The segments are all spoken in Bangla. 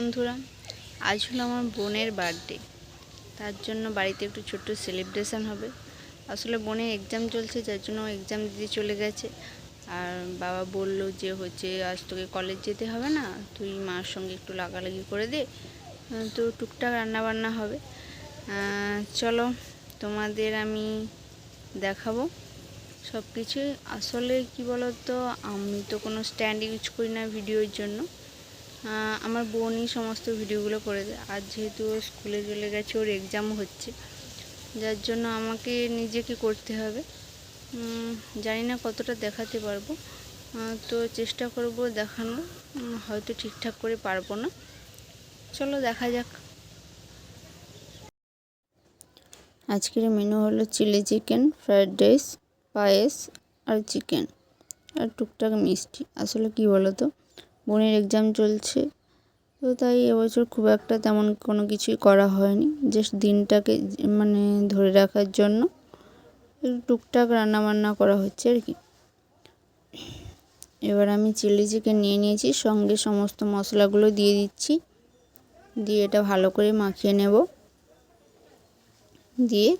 বন্ধুরা, আজ হলো আমার বোনের বার্থডে। তার জন্য বাড়িতে একটু ছোট্ট সেলিব্রেশন হবে। আসলে বোনের এক্সাম চলছে, যার জন্য এক্সাম দিতে চলে গেছে। আর বাবা বলল যে আজ তোকে কলেজ যেতে হবে না, তুই মার সঙ্গে একটু লাগালাগি করে দে, তো টুকটাক রান্নাবান্না হবে। চলো তোমাদের আমি দেখাবো সব কিছুই। আসলে কি বলতো, আমি তো কোনো স্ট্যান্ড ইউজ করি না ভিডিওর জন্য, আমার বোনই সমস্ত ভিডিওগুলো করে দেয়। আর যেহেতু ও স্কুলে চলে গেছে, ওর এক্সামও হচ্ছে, যার জন্য আমাকে নিজেকে করতে হবে। জানি না কতটা দেখাতে পারবো, তো চেষ্টা করব দেখানোর। হয়তো ঠিকঠাক করে পারবো না, চলো দেখা যাক। আজকের মেনু হলো চিলি চিকেন, ফ্রায়েড রাইস, পায়েস আর চিকেন আর টুকটাক মিষ্টি। আসলে কি বলো তো, বোনের এক্সাম চলছে, তো তাই এবছর খুব একটা তেমন কোনো কিছুই করা হয়নি। জাস্ট দিনটাকে ধরে রাখার জন্য একটু টুকটাক রান্নাবান্না করা হচ্ছে আর কি। এবার আমি চিলি চিকেন নিয়ে নিয়েছি, সঙ্গে সমস্ত মশলাগুলো দিয়ে দিচ্ছি, দিয়ে এটা ভালো করে মাখিয়ে নেব, দিয়ে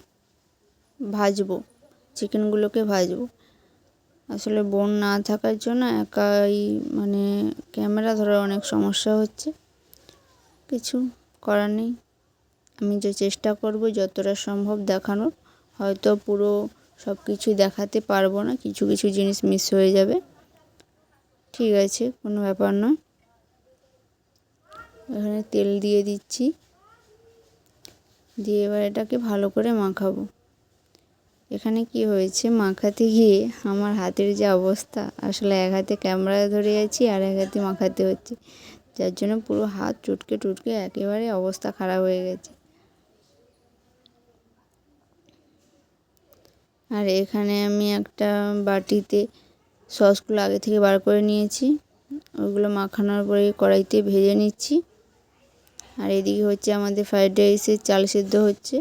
ভাজবো, চিকেনগুলোকে ভাজবো। আসলে বোন না থাকার জন্য একাই ক্যামেরা ধরার অনেক সমস্যা হচ্ছে, কিছু করার নেই। আমি যে চেষ্টা করব যতটা সম্ভব দেখানোর। হয়তো পুরো সব কিছু দেখাতে পারবো না, কিছু কিছু জিনিস মিস হয়ে যাবে, ঠিক আছে, কোনো ব্যাপার নয়। এখানে তেল দিয়ে দিচ্ছি, দিয়ে এবার এটাকে ভালো করে মাখাবো। এখানে কি হয়েছে, মাখাতে গিয়ে আমার হাতের যে অবস্থা, আসলে এক হাতে ক্যামেরা ধরে আছি আর এক হাতে মাখাতে হচ্ছে, যার জন্য পুরো হাত চটকে টুটকে একেবারে অবস্থা খারাপ হয়ে গেছে। আর এখানে আমি একটা বাটিতে সসগুলো আগে থেকে বার করে নিয়েছি, ওগুলো মাখানোর পরে কড়াইতে ভেজে নিচ্ছি। আর এদিকে হচ্ছে আমাদের ফ্রায়েড রাইসের চাল সেদ্ধ হচ্ছে।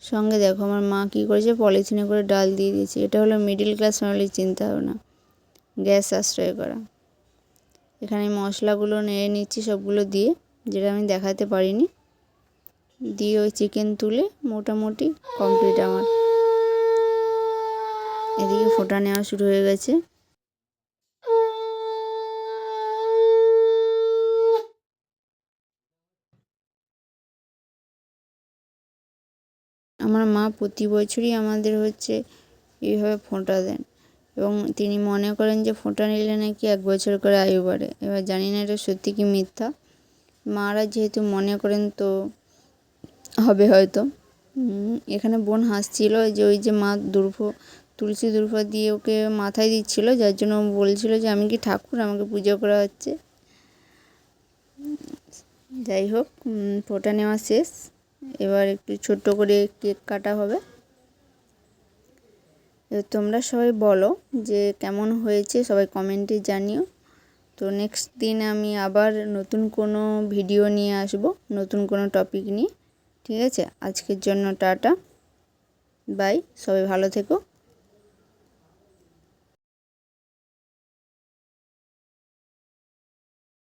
সঙ্গে দেখো আমার মা কী করেছে, পলিথিনে করে ডাল দিয়ে দিয়েছে। এটা হলো মিডিল ক্লাস ফ্যামিলির চিন্তা ভাবনা, গ্যাস সাশ্রয় করা। এখানে মশলাগুলো নেড়ে নিচ্ছি সবগুলো দিয়ে, যেটা আমি দেখাতে পারিনি। দিয়ে ওই চিকেন তুলে মোটামুটি কমপ্লিট আমার। এদিকে ফোঁটা নেওয়া শুরু হয়ে গেছে। আমার মা প্রতি বছরই আমাদের এইভাবে ফোঁটা দেন, এবং তিনি মনে করেন যে ফোঁটা নিলে নাকি 1 বছর করে আয়ু বাড়ে। এবার জানি না এটা সত্যি কি মিথ্যা, মারা যেহেতু মনে করেন তো হবে হয়তো। এখানে বোন হাসছিল যে ওই যে মা তুলসী দুর্ভা দিয়ে ওকে মাথায় দিচ্ছিল, যার জন্য বলছিল যে আমি কি ঠাকুর, আমাকে পুজো করা হচ্ছে। যাই হোক, ফোঁটা নেওয়া শেষ। এবার একটু ছোট্ট করে কেক কাটা হবে। তোমরা সবাই বলো যে কেমন হয়েছে, সবাই কমেন্টে জানিও। তো নেক্সট দিন আমি আবার নতুন কোনো ভিডিও নিয়ে আসব, নতুন কোনো টপিক নিয়ে, ঠিক আছে। আজকের জন্য টাটা, বাই, সবাই ভালো থেকো।